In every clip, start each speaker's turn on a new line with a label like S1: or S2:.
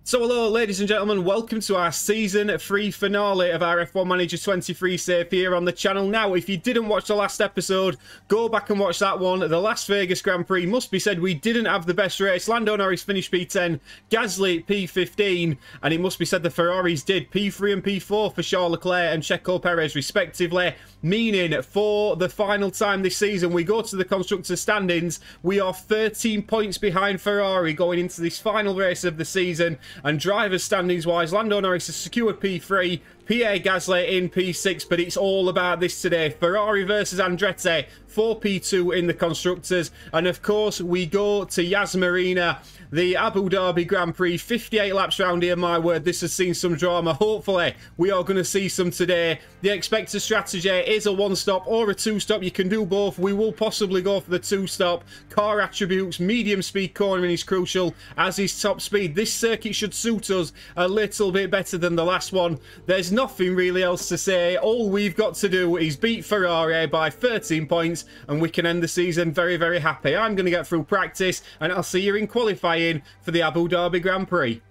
S1: So hello ladies and gentlemen, welcome to our season 3 finale of our F1 Manager 23 save here on the channel. Now if you didn't watch the last episode, go back and watch that one. The Las Vegas Grand Prix, must be said we didn't have the best race. Lando Norris finished P10, Gasly P15, and it must be said the Ferraris did P3 and P4 for Charles Leclerc and Checo Perez respectively, meaning for the final time this season we go to the constructors standings. We are 13 points behind Ferrari going into this final race of the season. And drivers standings wise, Lando Norris has secured P3, Pierre Gasly in P6, but it's all about this today. Ferrari versus Andretti for P2 in the constructors. And of course we go to Yas Marina, the Abu Dhabi Grand Prix, 58 laps round here. My word, this has seen some drama. Hopefully we are going to see some today. The expected strategy is a one stop or a two stop. You can do both. We will possibly go for the two stop. Car attributes, medium speed cornering is crucial as is top speed. This circuit should suit us a little bit better than the last one. There's nothing really else to say. All we've got to do is beat Ferrari by 13 points and we can end the season very, very happy. I'm going to get through practice and I'll see you in qualifying for the Abu Dhabi Grand Prix.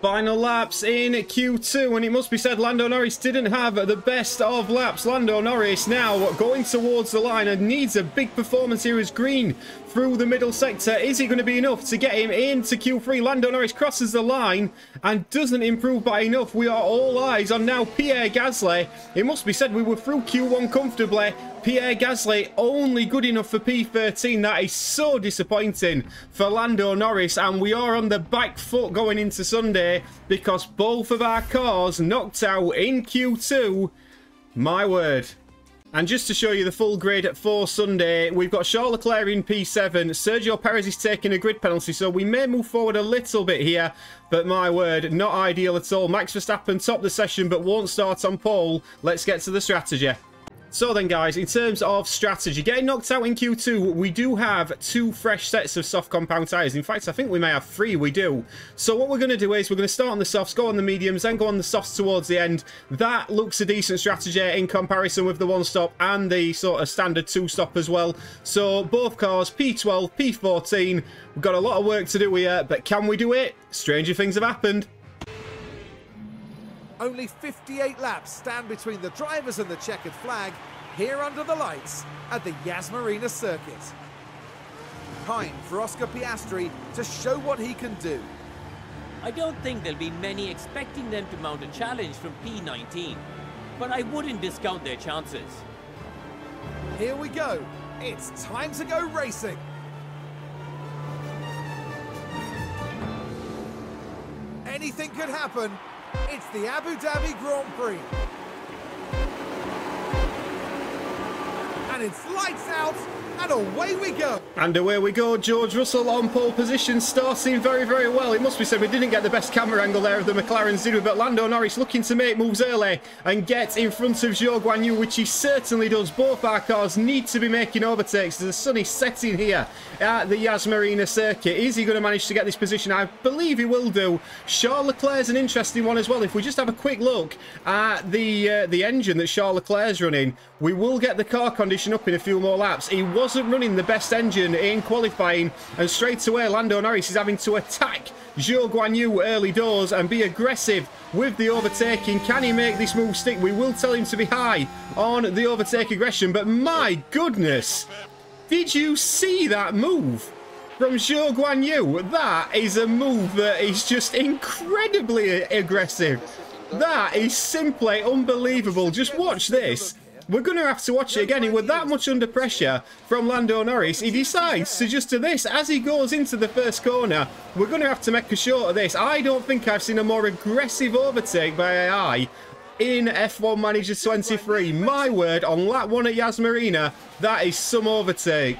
S1: Final laps in Q2, and it must be said Lando Norris didn't have the best of laps. Lando Norris now going towards the line and needs a big performance here as green through the middle sector. Is it going to be enough to get him into Q3? Lando Norris crosses the line and doesn't improve by enough. We are all eyes on now Pierre Gasly. It must be said we were through Q1 comfortably. Pierre Gasly only good enough for P13. That is so disappointing for Lando Norris, and we are on the back foot going into Sunday because both of our cars knocked out in Q2. My word. And just to show you the full grid for Sunday, we've got Charles Leclerc in P7. Sergio Perez is taking a grid penalty, so we may move forward a little bit here. But my word, not ideal at all. Max Verstappen topped the session but won't start on pole. Let's get to the strategy. So then guys, in terms of strategy, getting knocked out in Q2, we do have 2 fresh sets of soft compound tyres. In fact, I think we may have 3, we do. So what we're going to do is we're going to start on the softs, go on the mediums, then go on the softs towards the end. That looks a decent strategy in comparison with the one stop and the sort of standard 2 stop as well. So both cars, P12, P14, we've got a lot of work to do here, but can we do it? Stranger things have happened.
S2: Only 58 laps stand between the drivers and the checkered flag here under the lights at the Yas Marina circuit. Time for Oscar Piastri to show what he can do.
S3: I don't think there'll be many expecting them to mount a challenge from P19, but I wouldn't discount their chances.
S2: Here we go. It's time to go racing. Anything could happen. It's the Abu Dhabi Grand Prix. And it's lights out, and away we go.
S1: And away we go. George Russell on pole position, starting very, very well. It must be said we didn't get the best camera angle there of the McLarens, did we? But Lando Norris looking to make moves early and get in front of Zhou Guanyu, which he certainly does. Both our cars need to be making overtakes. The sun is setting here at the Yas Marina circuit. Is he going to manage to get this position? I believe he will do. Charles Leclerc's an interesting one as well. If we just have a quick look at the engine that Charles Leclerc's running, we will get the car condition up in a few more laps. He wasn't running the best engine in qualifying, and straight away Lando Norris is having to attack Zhou Guanyu early doors and be aggressive with the overtaking. Can he make this move stick? We will tell him to be high on the overtake aggression, but my goodness, did you see that move from Zhou Guanyu? That is a move that is just incredibly aggressive. That is simply unbelievable. Just watch this. We're going to have to watch it again. With that much under pressure from Lando Norris, he decides to just do this as he goes into the first corner. We're going to have to make a short of this. I don't think I've seen a more aggressive overtake by AI in F1 Manager 23. My word, on lap 1 at Yas Marina, that is some overtake.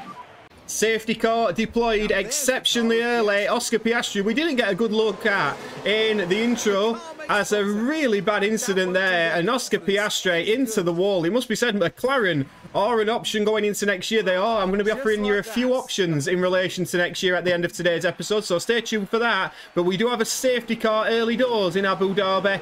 S1: Safety car deployed exceptionally early. Oscar Piastri, we didn't get a good look at in the intro, as a really bad incident there, and Oscar Piastri into the wall. It must be said McLaren are an option going into next year. They are. I'm going to be offering you a few options in relation to next year at the end of today's episode, so stay tuned for that. But we do have a safety car early doors in Abu Dhabi.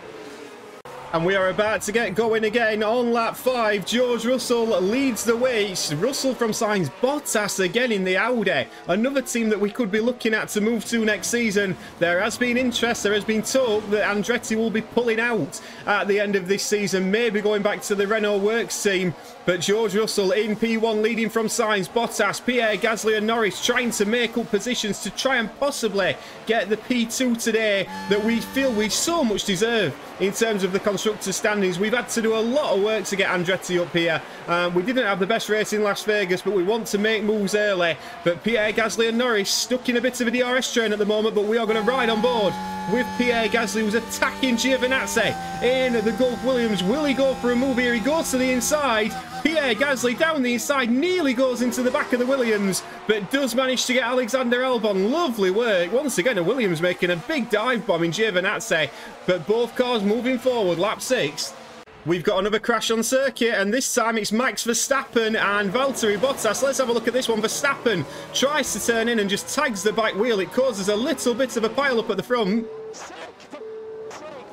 S1: And we are about to get going again on lap 5. George Russell leads the way. It's Russell from Sainz. Bottas again in the Audi. Another team that we could be looking at to move to next season. There has been interest. There has been talk that Andretti will be pulling out at the end of this season. Maybe going back to the Renault Works team. But George Russell in P1 leading from Sainz. Bottas, Pierre Gasly and Norris trying to make up positions to try and possibly get the P2 today that we feel we so much deserve in terms of the constructors standings. We've had to do a lot of work to get Andretti up here. We didn't have the best race in Las Vegas, but we want to make moves early. But Pierre Gasly and Norris stuck in a bit of a DRS train at the moment, but we are going to ride on board with Pierre Gasly, who's attacking Giovinazzi in the Gulf Williams. Will he go for a move here? He goes to the inside. Pierre Gasly down the inside, nearly goes into the back of the Williams, but does manage to get Alexander Albon. Lovely work. Once again, a Williams making a big dive bomb in Giovinazzi, but both cars moving forward, lap 6. We've got another crash on circuit, and this time it's Max Verstappen and Valtteri Bottas. Let's have a look at this one. Verstappen tries to turn in and just tags the back wheel. It causes a little bit of a pile-up at the front.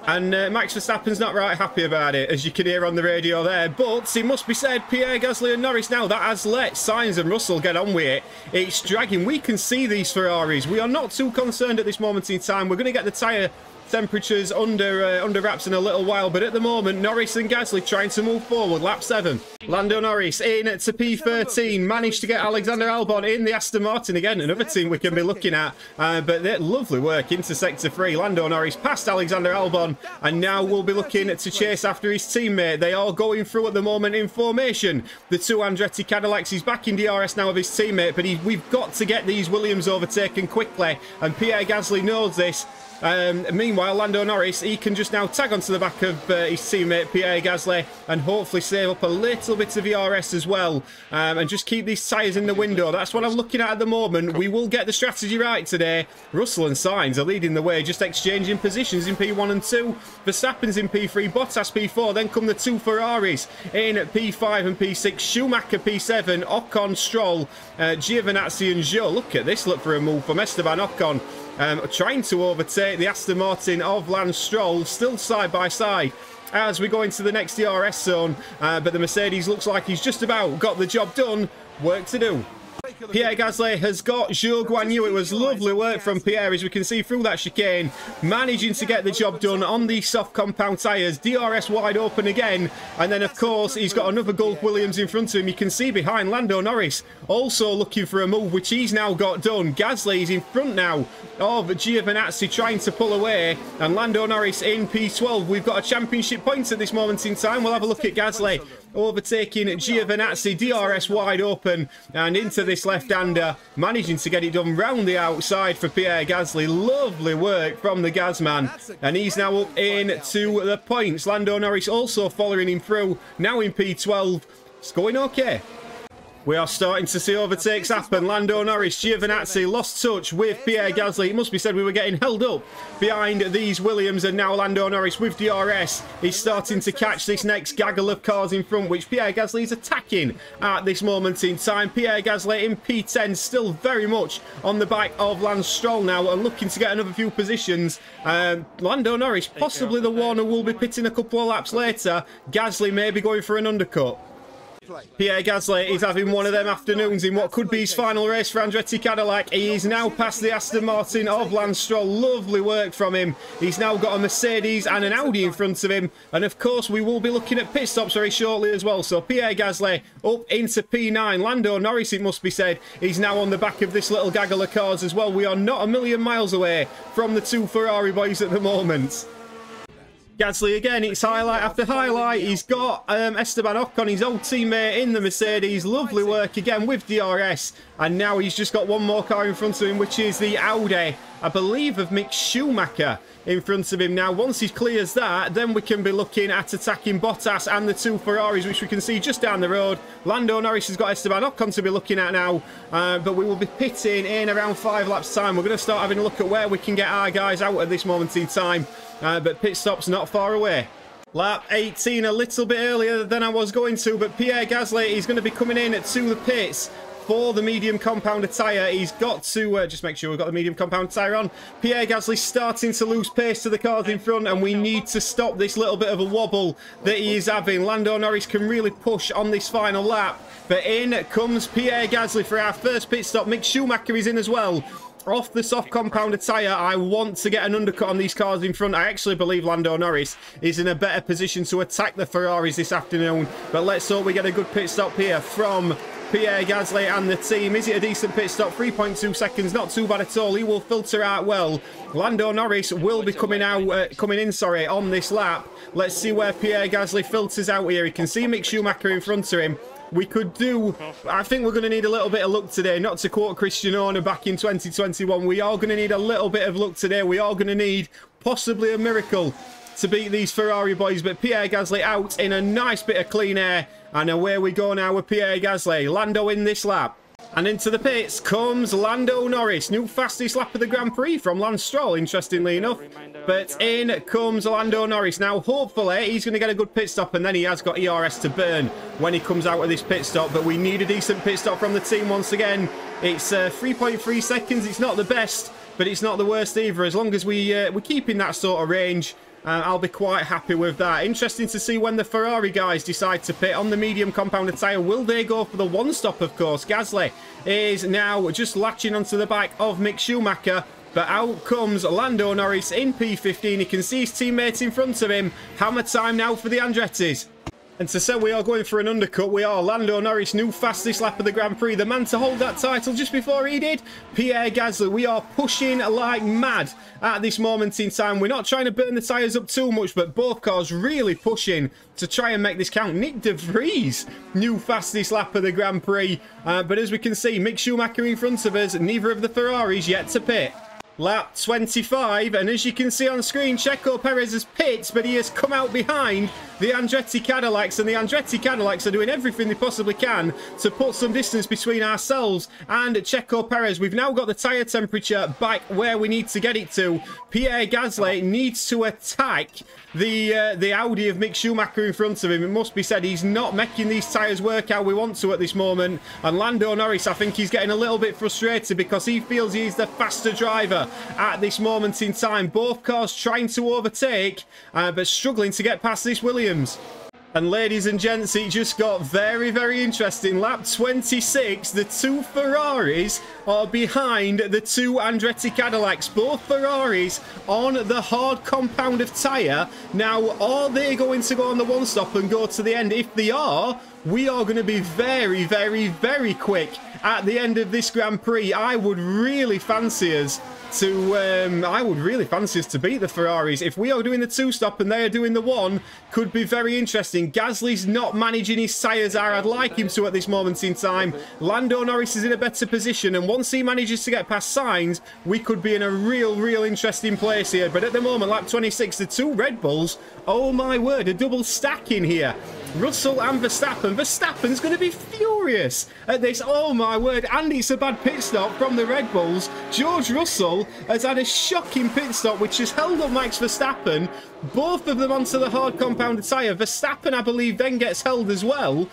S1: And Max Verstappen's not right happy about it, as you can hear on the radio there. But it must be said, Pierre Gasly and Norris now, that has let Sainz and Russell get on with it. It's dragging. We can see these Ferraris. We are not too concerned at this moment in time. We're going to get the tyre temperatures under wraps in a little while, but at the moment Norris and Gasly trying to move forward. Lap 7. Lando Norris in to P13, managed to get Alexander Albon in the Aston Martin. Again, another team we can be looking at, but lovely work into sector 3. Lando Norris past Alexander Albon, and now we'll be looking to chase after his teammate. They are going through at the moment in formation. The two Andretti Cadillacs. He's back in DRS now of his teammate, but we've got to get these Williams overtaken quickly, and Pierre Gasly knows this. Meanwhile, Lando Norris, he can just now tag onto the back of his teammate Pierre Gasly and hopefully save up a little bit of ERS as well, and just keep these tyres in the window. That's what I'm looking at the moment. We will get the strategy right today. Russell and Sainz are leading the way, just exchanging positions in P1 and 2. Verstappen's in P3, Bottas P4, then come the two Ferraris in P5 and P6. Schumacher P7, Ocon, Stroll, Giovinazzi and Zhou. Look at this, look for a move from Esteban Ocon. Trying to overtake the Aston Martin of Lance Stroll, still side by side as we go into the next DRS zone, but the Mercedes looks like he's just about got the job done. Work to do. Pierre Gasly has got Zhou Guanyu. It was lovely work from Pierre, as we can see through that chicane, managing to get the job done on these soft compound tyres. DRS wide open again, and then of course he's got another Gulf Williams in front of him. You can see behind Lando Norris also looking for a move, which he's now got done. Gasly is in front now of Giovinazzi trying to pull away, and Lando Norris in P12. We've got a championship point at this moment in time. We'll have a look at Gasly overtaking Giovinazzi, DRS wide open and into this left-hander, managing to get it done round the outside for Pierre Gasly. Lovely work from the Gasman, and he's now up into the points. Lando Norris also following him through, now in P12. It's going okay. We are starting to see overtakes happen. Lando Norris, Giovinazzi lost touch with Pierre Gasly. It must be said we were getting held up behind these Williams, and now Lando Norris with DRS is starting to catch this next gaggle of cars in front, which Pierre Gasly is attacking at this moment in time. Pierre Gasly in P10, still very much on the back of Lance Stroll now, and looking to get another few positions. Lando Norris, possibly the one who will be pitting a couple of laps later. Gasly may be going for an undercut. Pierre Gasly is having one of them afternoons in what could be his final race for Andretti Cadillac. He is now past the Aston Martin of Lance Stroll. Lovely work from him. He's now got a Mercedes and an Audi in front of him. And of course, we will be looking at pit stops very shortly as well. So Pierre Gasly up into P9. Lando Norris, it must be said, he's now on the back of this little gaggle of cars as well. We are not a million miles away from the two Ferrari boys at the moment. Gasly again, it's highlight after highlight. He's got Esteban Ocon, his old teammate, in the Mercedes. Lovely work again with DRS. And now he's just got one more car in front of him, which is the Audi, I believe, of Mick Schumacher in front of him. Now, once he clears that, then we can be looking at attacking Bottas and the two Ferraris, which we can see just down the road. Lando Norris has got Esteban Ocon to be looking at now, but we will be pitting in around 5 laps time. We're going to start having a look at where we can get our guys out at this moment in time, but pit stop's not far away. Lap 18, a little bit earlier than I was going to, but Pierre Gasly is going to be coming in to the pits for the medium compound tyre. He's got to just make sure we've got the medium compound tyre on. Pierre Gasly's starting to lose pace to the cars in front, and we need to stop this little bit of a wobble that he is having. Lando Norris can really push on this final lap, but in comes Pierre Gasly for our first pit stop. Mick Schumacher is in as well. Off the soft compound tyre, I want to get an undercut on these cars in front. I actually believe Lando Norris is in a better position to attack the Ferraris this afternoon, but let's hope we get a good pit stop here from Pierre Gasly and the team. Is it a decent pit stop? 3.2 seconds, not too bad at all. He will filter out well. Lando Norris will be coming in on this lap. Let's see where Pierre Gasly filters out here. You can see Mick Schumacher in front of him. We could do, I think we're going to need a little bit of luck today. Not to quote Christian Horner back in 2021, we are going to need a little bit of luck today. We are going to need possibly a miracle to beat these Ferrari boys. But Pierre Gasly out in a nice bit of clean air. And away we go now with Pierre Gasly. Lando in this lap. And into the pits comes Lando Norris. New fastest lap of the Grand Prix from Lance Stroll, interestingly enough. But in comes Lando Norris. Now, hopefully, he's going to get a good pit stop, and then he has got ERS to burn when he comes out of this pit stop. But we need a decent pit stop from the team once again. It's 3.3 seconds. It's not the best, but it's not the worst either. As long as we keep in that sort of range, I'll be quite happy with that. Interesting to see when the Ferrari guys decide to pit on the medium compound tyre. Will they go for the one stop, of course? Gasly is now just latching onto the back of Mick Schumacher. But out comes Lando Norris in P15. He can see his teammates in front of him. Hammer time now for the Andrettis. And to say we are going for an undercut, we are. Lando Norris, new fastest lap of the Grand Prix. The man to hold that title just before he did, Pierre Gasly. We are pushing like mad at this moment in time. We're not trying to burn the tyres up too much, but both cars really pushing to try and make this count. Nick De Vries, new fastest lap of the Grand Prix. But as we can see, Mick Schumacher in front of us. Neither of the Ferraris yet to pit. Lap 25, and as you can see on screen, Checo Perez has pit, but he has come out behind the Andretti Cadillacs, and the Andretti Cadillacs are doing everything they possibly can to put some distance between ourselves and Checo Perez. We've now got the tyre temperature back where we need to get it to. Pierre Gasly needs to attack the Audi of Mick Schumacher in front of him. It must be said, he's not making these tyres work how we want to at this moment. And Lando Norris, I think he's getting a little bit frustrated because he feels he's the faster driver at this moment in time. Both cars trying to overtake, but struggling to get past this Williams. And ladies and gents, it just got very, very interesting. Lap 26, the two Ferraris are behind the two Andretti Cadillacs. Both Ferraris on the hard compound of tyre. Now, are they going to go on the one stop and go to the end? If they are, we are going to be very, very, very quick at the end of this Grand Prix. I would really fancy us to beat the Ferraris. If we are doing the two stop and they are doing the one, could be very interesting. Gasly's not managing his tyres how I'd like him to at this moment in time. Lando Norris is in a better position, and once he manages to get past Sainz, we could be in a real interesting place here. But at the moment, lap 26, the two Red Bulls, oh my word, a double stack in here. Russell and Verstappen. Verstappen's going to be furious at this. Oh my word. And it's a bad pit stop from the Red Bulls. George Russell has had a shocking pit stop which has held up Max Verstappen. Both of them onto the hard compound tyre. Verstappen, I believe, then gets held as well.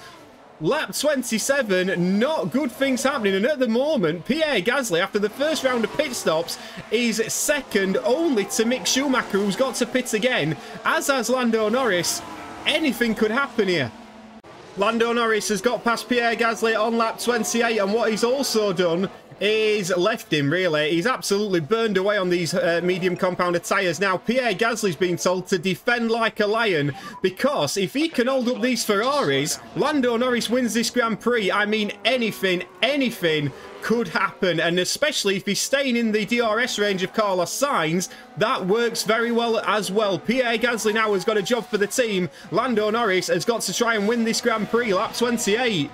S1: Lap 27, not good things happening. And at the moment, Pierre Gasly, after the first round of pit stops, is second only to Mick Schumacher, who's got to pit again, as has Lando Norris. Anything could happen here. Lando Norris has got past Pierre Gasly on lap 28, and what he's also done is left him, really. He's absolutely burned away on these medium compounded tyres. Now, Pierre Gasly's been told to defend like a lion, because if he can hold up these Ferraris, Lando Norris wins this Grand Prix. I mean, anything could happen, and especially if he's staying in the DRS range of Carlos Sainz, that works very well as well. Pierre Gasly now has got a job for the team. Lando Norris has got to try and win this Grand Prix, lap 28.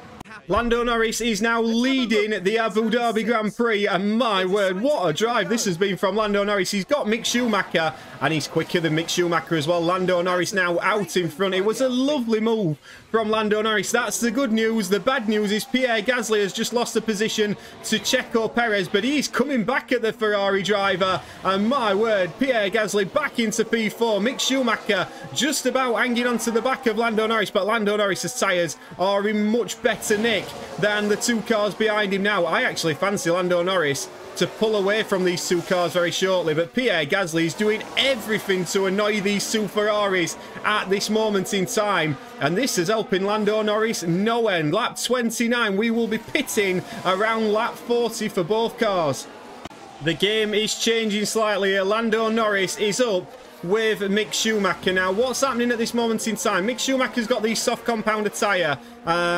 S1: Lando Norris is now leading the Abu Dhabi Grand Prix, and my word, what a drive this has been from Lando Norris. He's got Mick Schumacher, and he's quicker than Mick Schumacher as well. Lando Norris now out in front. It was a lovely move from Lando Norris. That's the good news. The bad news is Pierre Gasly has just lost the position to Checo Perez, but he's coming back at the Ferrari driver, and my word, Pierre Gasly back into P4. Mick Schumacher just about hanging onto the back of Lando Norris, but Lando Norris's tyres are in much better nick. nick than the two cars behind him now. I actually fancy Lando Norris to pull away from these two cars very shortly, but Pierre Gasly is doing everything to annoy these two Ferraris at this moment in time, and this is helping Lando Norris no end. Lap 29, we will be pitting around lap 40 for both cars. The game is changing slightly here. Lando Norris is up with Mick Schumacher. Now, what's happening at this moment in time? Mick Schumacher's got the soft compounder tyre,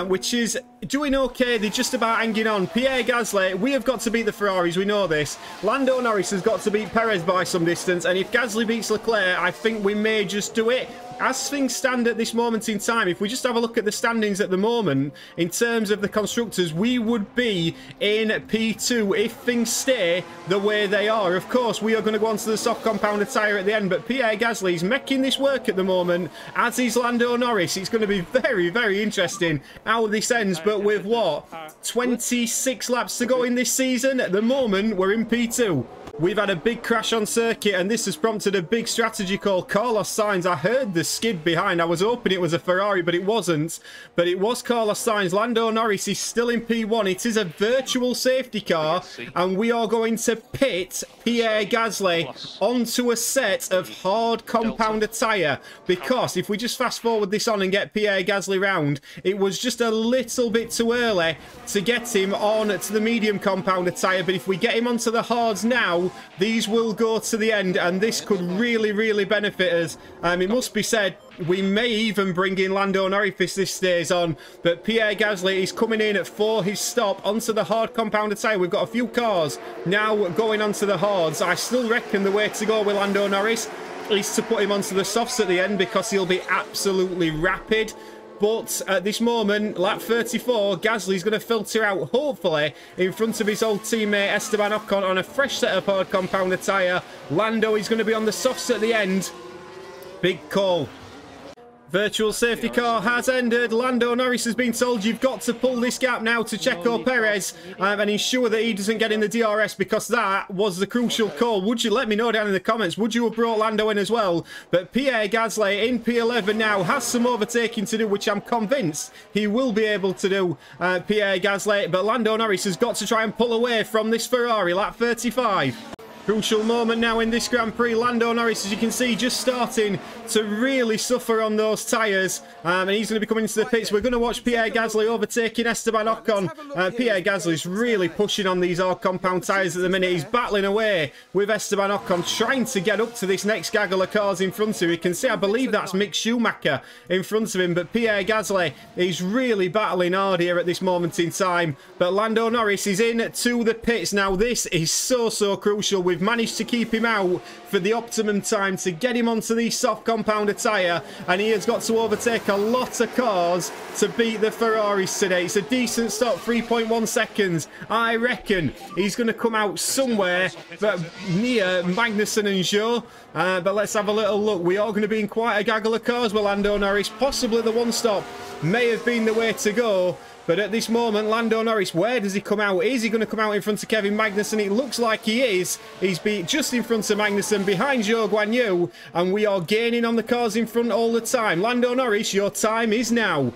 S1: which is doing okay. They're just about hanging on. Pierre Gasly, we have got to beat the Ferraris. We know this. Lando Norris has got to beat Perez by some distance, and if Gasly beats Leclerc, I think we may just do it. As things stand at this moment in time, if we just have a look at the standings at the moment, in terms of the constructors, we would be in P2 if things stay the way they are. Of course, we are going to go on to the soft compounder tyre at the end, but Pierre Gasly is making this work at the moment, as is Lando Norris. It's going to be very, very interesting how this ends, but with what? 26 laps to go in this season? At the moment, we're in P2. We've had a big crash on circuit, and this has prompted a big strategy call. Carlos Sainz, I heard the skid behind. I was hoping it was a Ferrari, but it wasn't. But it was Carlos Sainz. Lando Norris is still in P1. It is a virtual safety car, and we are going to pit Pierre Gasly onto a set of hard compounder tyre. Because if we just fast forward this on and get Pierre Gasly round, it was just a little bit too early to get him on to the medium compounder tyre. But if we get him onto the hards now, these will go to the end, and this could really, really benefit us. It must be said, we may even bring in Lando Norris if this stays on, but Pierre Gasly is coming in for his stop onto the hard compounder tyre. We've got a few cars now going onto the hards. I still reckon the way to go with Lando Norris is to put him onto the softs at the end, because he'll be absolutely rapid. But at this moment, lap 34, Gasly's going to filter out, hopefully, in front of his old teammate Esteban Ocon on a fresh set of hard compounder tyre. Lando is going to be on the softs at the end. Big call. Virtual safety car has ended. Lando Norris has been told you've got to pull this gap now to Checo Perez and ensure that he doesn't get in the DRS, because that was the crucial call. Would you let me know down in the comments? Would you have brought Lando in as well? But Pierre Gasly in P11 now has some overtaking to do, which I'm convinced he will be able to do, Pierre Gasly. But Lando Norris has got to try and pull away from this Ferrari. Lap 35. Crucial moment now in this Grand Prix. Lando Norris, as you can see, just starting to really suffer on those tyres. And he's going to be coming into the pits. We're going to watch Pierre Gasly overtaking Esteban Ocon. Pierre Gasly's really pushing on these hard compound tyres at the minute. He's battling away with Esteban Ocon, trying to get up to this next gaggle of cars in front of him. You can see, I believe that's Mick Schumacher in front of him. But Pierre Gasly is really battling hard here at this moment in time. But Lando Norris is in to the pits. Now, this is so crucial. We've managed to keep him out for the optimum time to get him onto the soft compounder tyre, and he has got to overtake a lot of cars to beat the Ferraris today. It's a decent stop, 3.1 seconds. I reckon he's going to come out somewhere but near Magnussen and Zhou. But let's have a little look. We are going to be in quite a gaggle of cars with Lando Norris. Possibly the one stop may have been the way to go. But at this moment, Lando Norris, where does he come out? Is he going to come out in front of Kevin Magnussen? It looks like he is. He's just in front of Magnussen, behind Zhou Guanyu, and we are gaining on the cars in front all the time. Lando Norris, your time is now.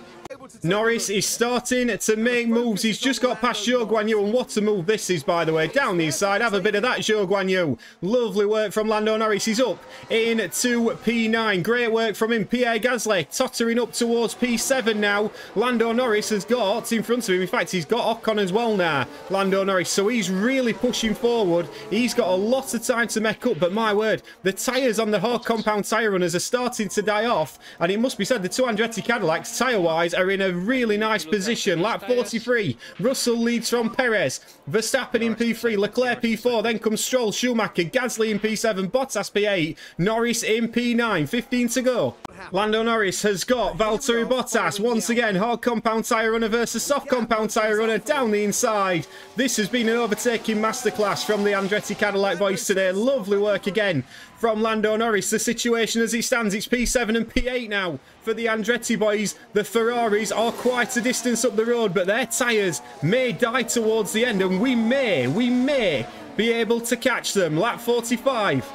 S1: Norris is starting to make moves. He's just got past Zhou Guanyu, and what a move this is, by the way. Down the inside, have a bit of that, Zhou Guanyu. Lovely work from Lando Norris. He's up into P9. Great work from him. Pierre Gasly tottering up towards P7 now. Lando Norris has got in front of him. In fact, he's got Ocon as well now, Lando Norris. So he's really pushing forward. He's got a lot of time to make up, but my word, the tyres on the hard compound tyre runners are starting to die off, and it must be said the two Andretti Cadillacs, tyre-wise, are in a really nice position. Lap 43, Russell leads from Perez, Verstappen in P3, Leclerc P4, then comes Stroll, Schumacher, Gasly in P7, Bottas P8, Norris in P9, 15 to go. Lando Norris has got Valtteri Bottas once again, hard compound tyre runner versus soft compound tyre runner down the inside. This has been an overtaking masterclass from the Andretti Cadillac boys today. Lovely work again from Lando Norris. The situation as it stands, it's P7 and P8 now for the Andretti boys. The Ferraris are quite a distance up the road, but their tyres may die towards the end, and we may be able to catch them. Lap 45.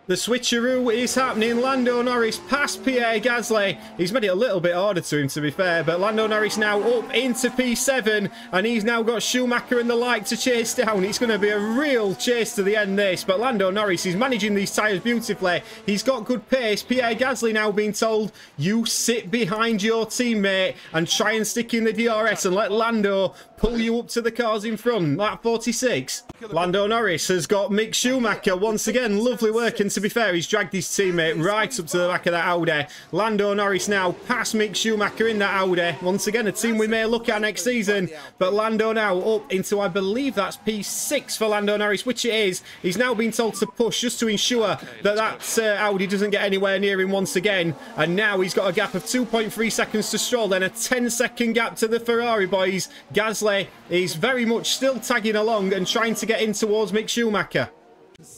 S1: The switcheroo is happening. Lando Norris past Pierre Gasly. He's made it a little bit harder to him, to be fair. But Lando Norris now up into P7. And he's now got Schumacher and the like to chase down. It's going to be a real chase to the end, this. But Lando Norris is managing these tyres beautifully. He's got good pace. Pierre Gasly now being told, you sit behind your teammate and try and stick in the DRS and let Lando pull you up to the cars in front. Lap 46. Lando Norris has got Mick Schumacher once again. Lovely work, and to be fair, he's dragged his teammate right up to the back of that Audi. Lando Norris now past Mick Schumacher in that Audi. Once again, a team we may look at next season. But Lando now up into, I believe that's P6 for Lando Norris, which it is. He's now been told to push just to ensure that Audi doesn't get anywhere near him once again. And now he's got a gap of 2.3 seconds to Stroll, then a 10-second gap to the Ferrari boys. Gasly is very much still tagging along and trying to get in towards Mick Schumacher.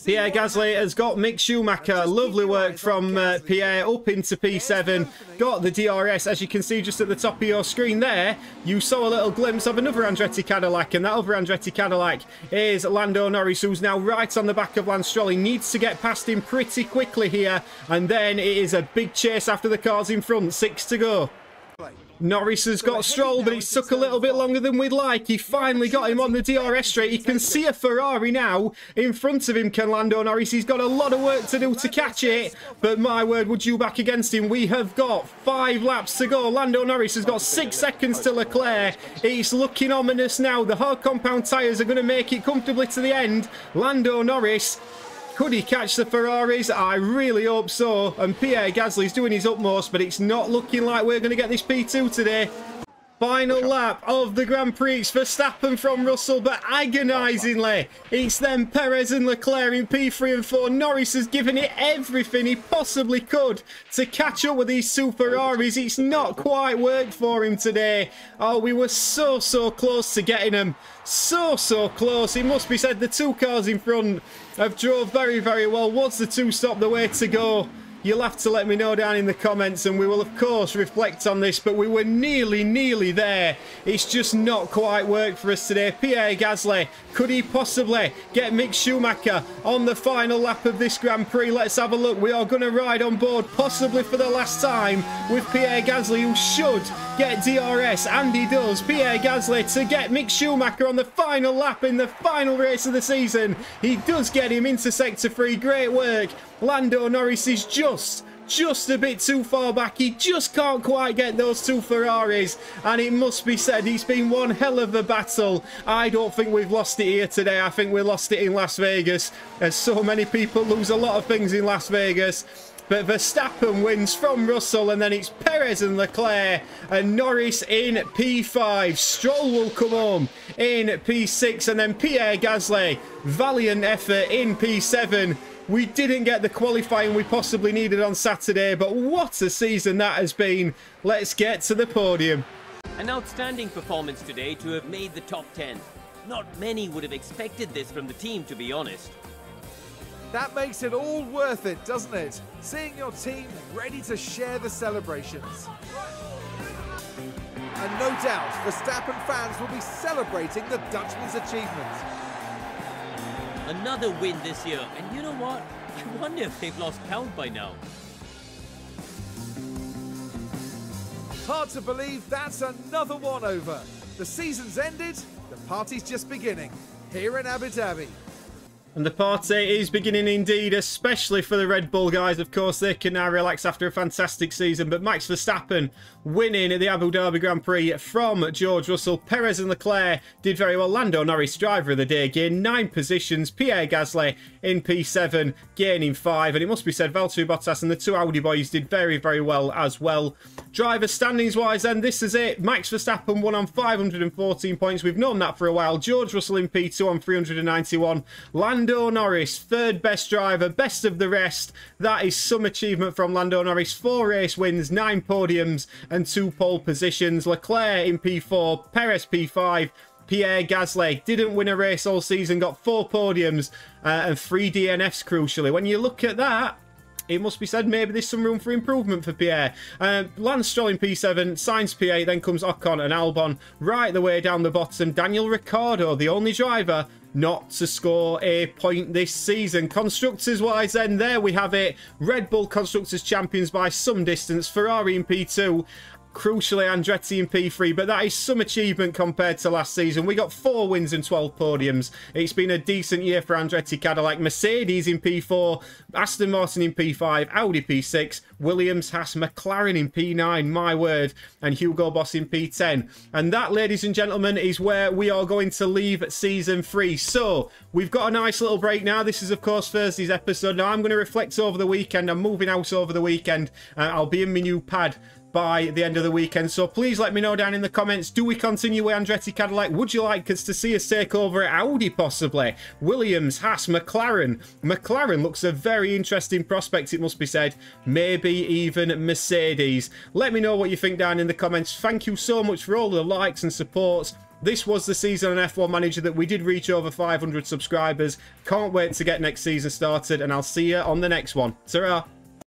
S1: Pierre Gasly has got Mick Schumacher. Lovely work from Pierre up into P7. Got the DRS, as you can see just at the top of your screen there. You saw a little glimpse of another Andretti Cadillac, and that other Andretti Cadillac is Lando Norris, who's now right on the back of Lance Stroll. He needs to get past him pretty quickly here, and then it is a big chase after the cars in front. 6 to go. Norris has got Stroll, but it took a little bit longer than we'd like. He finally got him on the DRS straight. He can see a Ferrari now in front of him, can Lando Norris. He's got a lot of work to do to catch it, but my word, would you back against him? We have got 5 laps to go. Lando Norris has got 6 seconds to Leclerc. It's looking ominous now. The hard compound tyres are going to make it comfortably to the end. Lando Norris, could he catch the Ferraris? I really hope so. And Pierre Gasly's doing his utmost, but it's not looking like we're going to get this P2 today. Final lap of the Grand Prix. Verstappen from Russell, but agonisingly, it's then Perez and Leclerc in P3 and 4. Norris has given it everything he possibly could to catch up with these two Ferraris. It's not quite worked for him today. Oh, we were so close to getting them. So close. It must be said the two cars in front have drove very well. Was the two-stop the way to go? You'll have to let me know down in the comments, and we will of course reflect on this, but we were nearly there. It's just not quite worked for us today. Pierre Gasly, could he possibly get Mick Schumacher on the final lap of this Grand Prix? Let's have a look. We are going to ride on board, possibly for the last time, with Pierre Gasly, who should get DRS, and he does. Pierre Gasly to get Mick Schumacher on the final lap in the final race of the season. He does get him into Sector 3. Great work. Lando Norris is just a bit too far back. He just can't quite get those two Ferraris, and it must be said, it's been one hell of a battle. I don't think we've lost it here today. I think we lost it in Las Vegas, as so many people lose a lot of things in Las Vegas. But Verstappen wins from Russell, and then it's Perez and Leclerc, and Norris in P5. Stroll will come home in P6, and then Pierre Gasly, valiant effort in P7. We didn't get the qualifying we possibly needed on Saturday, but what a season that has been. Let's get to the podium.
S3: An outstanding performance today to have made the top 10. Not many would have expected this from the team, to be honest.
S2: That makes it all worth it, doesn't it? Seeing your team ready to share the celebrations. And no doubt, Verstappen fans will be celebrating the Dutchman's achievement.
S3: Another win this year, and you know what? I wonder if they've lost count by now.
S2: Hard to believe that's another one over. The season's ended, the party's just beginning, here in Abu Dhabi.
S1: And the party is beginning indeed, especially for the Red Bull guys. Of course, they can now relax after a fantastic season. But Max Verstappen winning the Abu Dhabi Grand Prix from George Russell. Perez and Leclerc did very well. Lando Norris, driver of the day, gained 9 positions. Pierre Gasly in P7, gaining 5. And it must be said, Valtteri Bottas and the two Audi boys did very well as well. Driver standings-wise then, this is it. Max Verstappen won on 514 points. We've known that for a while. George Russell in P2 on 391. Lando Norris, third best driver, best of the rest. That is some achievement from Lando Norris. 4 race wins, 9 podiums and 2 pole positions. Leclerc in P4, Perez P5. Pierre Gasly didn't win a race all season, got 4 podiums and 3 DNFs crucially. When you look at that, it must be said, maybe there's some room for improvement for Pierre. Lance Stroll in P7, Sainz P8, then comes Ocon and Albon right the way down the bottom. Daniel Ricciardo, the only driver not to score a point this season. Constructors wise then, there we have it. Red Bull Constructors champions by some distance, Ferrari in P2, crucially Andretti in P3, but that is some achievement compared to last season. We got 4 wins and 12 podiums. It's been a decent year for Andretti Cadillac. Mercedes in P4, Aston Martin in P5, Audi P6, Williams, Haas, McLaren in P9, my word, and Hugo Boss in P10. And that, ladies and gentlemen, is where we are going to leave season 3. So we've got a nice little break now. This is, of course, Thursday's episode. Now I'm going to reflect over the weekend. I'm moving house over the weekend. I'll be in my new pad by the end of the weekend, so please let me know down in the comments. Do we continue with Andretti Cadillac? Would you like us to see us take over at Audi possibly? Williams, Haas, McLaren. McLaren looks a very interesting prospect, it must be said. Maybe even Mercedes. Let me know what you think down in the comments. Thank you so much for all the likes and supports. This was the season on F1 Manager that we did reach over 500 subscribers. Can't wait to get next season started, and I'll see you on the next one. Ta-ra!